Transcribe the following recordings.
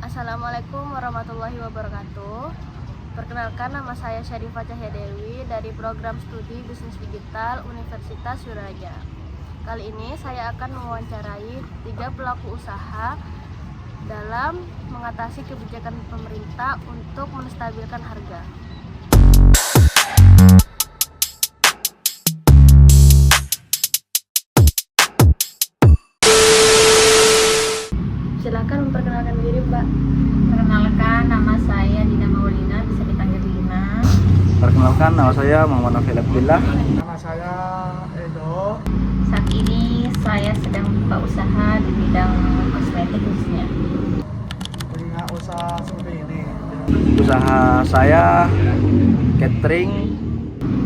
Assalamualaikum warahmatullahi wabarakatuh. Perkenalkan, nama saya Syarifah Cahya Dewi dari program studi Bisnis Digital Universitas Suraja. Kali ini saya akan mewawancarai 3 pelaku usaha dalam mengatasi kebijakan pemerintah untuk menstabilkan harga. Silakan memperkenalkan diri, Mbak. Perkenalkan, nama saya Dina Maulina, bisa dipanggil Dina. Perkenalkan, nama saya Muhammad Nafil Abdillah. Nama saya Edo. Saat ini saya sedang buka usaha di bidang kosmetik khususnya. Punya usaha seperti ini. Usaha saya catering.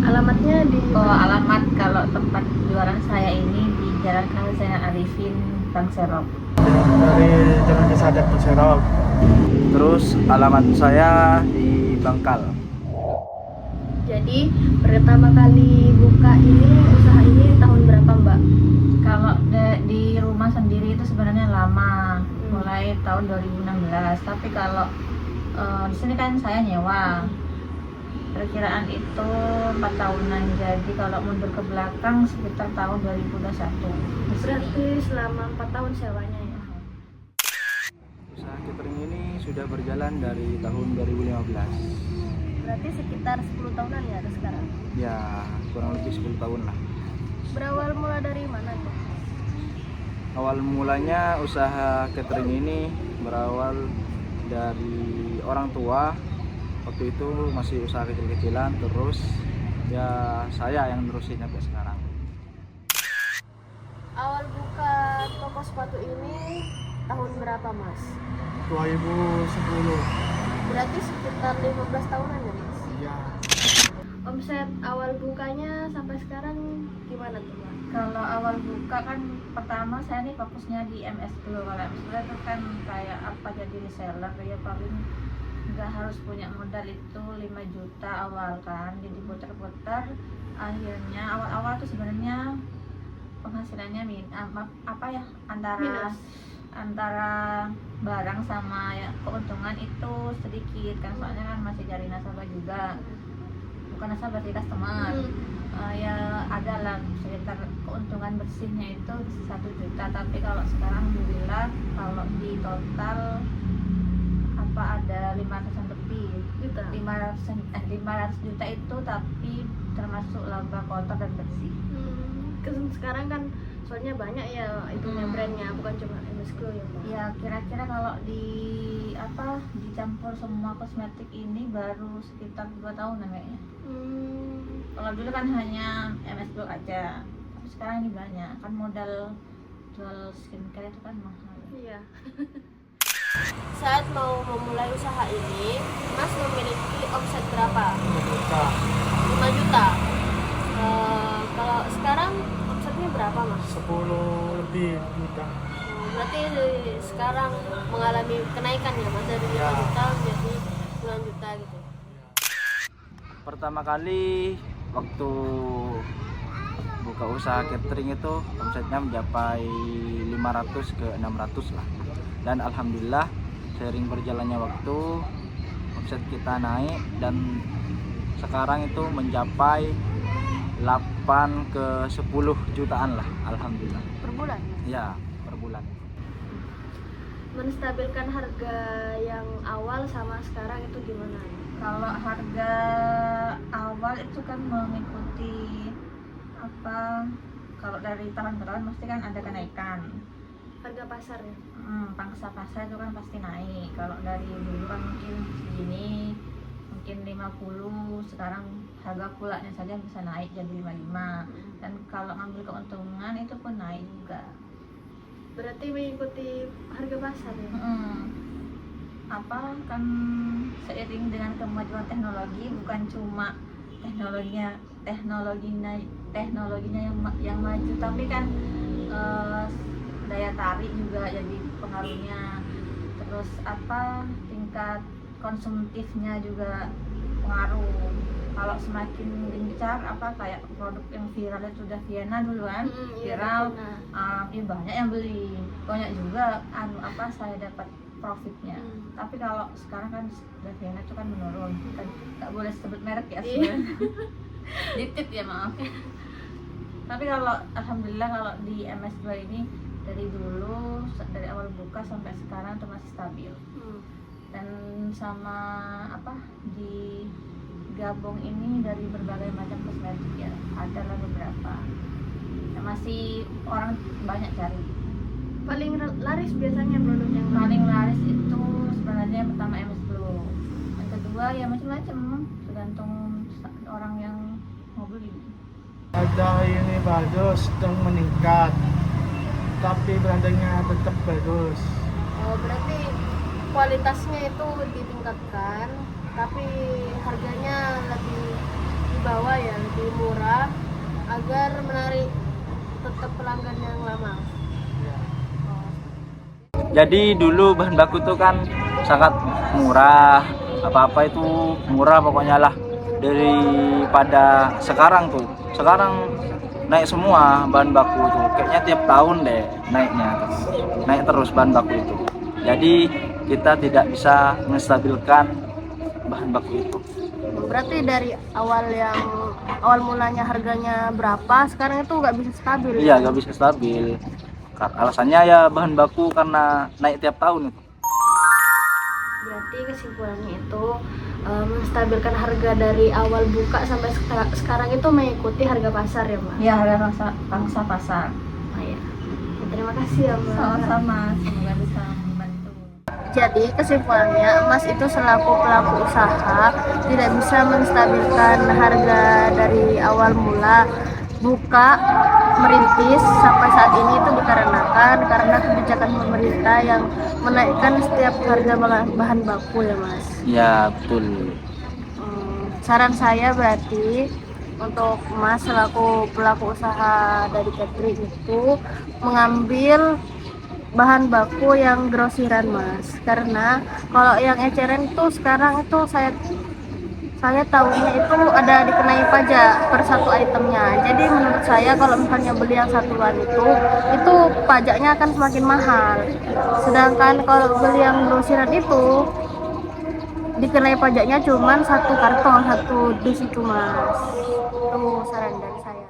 Alamatnya di Alamat kalau tempat jualan saya ini di Jalan Kali Zainal Arifin, Bangserok. Dari Jalan Desa Dapur Serok. Terus alamat saya di Bangkal. Jadi pertama kali buka ini usaha ini tahun berapa, Mbak? Kalau di rumah sendiri itu sebenarnya lama, mulai tahun 2016. Tapi kalau di sini kan saya nyewa. Perkiraan itu 4 tahunan. Jadi kalau mundur ke belakang sekitar tahun 2021. Berarti selama 4 tahun sewanya ya. Usaha catering ini sudah berjalan dari tahun 2015. Berarti sekitar 10 tahunan ya ada sekarang. Ya, kurang lebih 10 tahun lah. Berawal mula dari mana tuh? Awal mulanya usaha catering ini berawal dari orang tua. Waktu itu masih usaha kecil-kecilan, terus ya saya yang nerusin sampai sekarang. Awal buka toko sepatu ini tahun berapa, Mas? 2010. Berarti sekitar 15 tahunan ya, Mas? Iya. Omset awal bukanya sampai sekarang gimana tuh, Mas? Kalau awal buka kan pertama saya nih fokusnya di MS dulu. Kalau MS dulu itu kan kayak apa, jadi reseller ya, paling nggak harus punya modal itu 5 juta awal kan, jadi putar-putar. Akhirnya awal-awal tuh sebenarnya penghasilannya apa ya, Minus. antara barang sama ya, keuntungan itu sedikit kan, soalnya kan masih cari nasabah juga, bukan nasabah sih, customer. Ya ada lah sekitar keuntungan bersihnya itu 1 juta. Tapi kalau sekarang alhamdulillah kalau di total ada 500-an lebih. 500 juta itu, tapi termasuk laba kotor dan bersih. Kan sekarang kan soalnya banyak ya itunya, brandnya bukan cuma MS Glow ya, Mbak? Ya kira-kira kalau dicampur semua kosmetik ini baru sekitar 2 tahunan kayaknya. Kalau dulu kan hanya MS Glow aja, tapi sekarang ini banyak kan, modal jual skincare itu kan mahal. Iya. Saat mau memulai usaha ini, Mas memiliki omset berapa? 5 juta. 5 juta. Kalau sekarang omsetnya berapa, Mas? 10 lebih juta. Berarti sekarang mengalami kenaikan ya, Mas, dari 5 Ya. juta menjadi 9 juta gitu. Pertama kali waktu buka usaha catering itu omsetnya mencapai 500 ke 600 lah. Dan alhamdulillah seiring berjalannya waktu omset kita naik dan sekarang itu mencapai 8 ke 10 jutaan lah, alhamdulillah. Per bulan? Ya, per bulan. Menstabilkan harga yang awal sama sekarang itu gimana? Kalau harga awal itu kan mengikuti kalau dari tahun ke tahun pasti kan ada kenaikan. Harga pasar ya? Pangsa pasar itu kan pasti naik. Kalau dari dulu kan mungkin segini, mungkin 50, sekarang harga pulaknya saja bisa naik jadi 55. Dan kalau ngambil keuntungan itu pun naik juga. Berarti mengikuti harga pasar ya? Kan seiring dengan kemajuan teknologi, bukan cuma teknologinya yang maju, tapi kan daya tarik juga jadi pengaruhnya. Terus tingkat konsumtifnya juga pengaruh. Kalau semakin gencar kayak produk yang viral itu, udah Vienna dulu kan, viral, ya banyak yang beli, banyak juga saya dapat profitnya. Hmm. Tapi kalau sekarang kan Daviana itu kan menurun, kan nggak boleh sebut merek ya Iya. sebenarnya. Ditip ya, maaf. Tapi kalau alhamdulillah kalau di MS2 ini dari dulu, dari awal buka sampai sekarang itu masih stabil. Dan sama apa, di Gabung ini dari berbagai macam kosmetik ya, adalah beberapa yang masih orang banyak cari. Paling laris biasanya produk yang Paling laris itu sebenarnya yang pertama MS Glow, yang kedua ya macam-macam, tergantung orang yang mau beli. Ada ini bagus sedang meningkat, tapi brandingnya tetap bagus. Oh, berarti kualitasnya itu ditingkatkan, tapi harganya lebih di bawah ya, lebih murah agar menarik tetap pelanggan yang lama. Ya. Jadi dulu bahan baku itu kan sangat murah, apa-apa itu murah pokoknya lah. Daripada sekarang tuh, sekarang naik semua bahan baku tuh, kayaknya tiap tahun deh naiknya terus, naik terus bahan baku itu. Jadi kita tidak bisa menstabilkan bahan baku itu. Berarti dari awal mulanya harganya berapa, sekarang itu nggak bisa stabil. Iya, nggak bisa stabil. Alasannya ya bahan baku karena naik tiap tahun itu. Berarti kesimpulannya itu menstabilkan harga dari awal buka sampai sekarang itu mengikuti harga pasar ya, Mbak? Ya, harga pangsa pasar. Oh, ya. Terima kasih ya, Mbak. Sama-sama, semoga bisa membantu. Jadi kesimpulannya, Mas itu selaku pelaku usaha tidak bisa menstabilkan harga dari awal mula buka merintis sampai saat ini itu dikarenakan karena kebijakan pemerintah yang menaikkan setiap harga bahan baku ya, Mas. Ya betul. Saran saya berarti untuk Mas selaku pelaku usaha dari catering itu mengambil bahan baku yang grosiran, Mas, karena kalau yang eceran itu sekarang itu saya tahunya itu ada dikenai pajak per satu itemnya. Jadi menurut saya kalau misalnya beli yang satuan itu pajaknya akan semakin mahal. Sedangkan kalau beli yang grosiran itu dikenai pajaknya cuma satu karton, satu dus itu, Mas. Itu saran dari saya.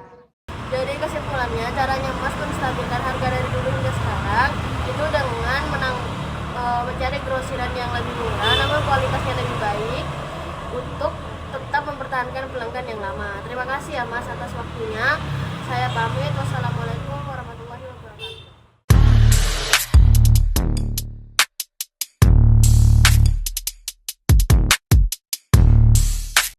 Jadi kesimpulannya, caranya Mas menstabilkan harga dari dulu hingga sekarang itu dengan mencari grosiran yang lebih murah namun kualitasnya lebih baik untuk tetap mempertahankan pelanggan yang lama. Terima kasih ya, Mas, atas waktunya. Saya pamit. Wassalamualaikum.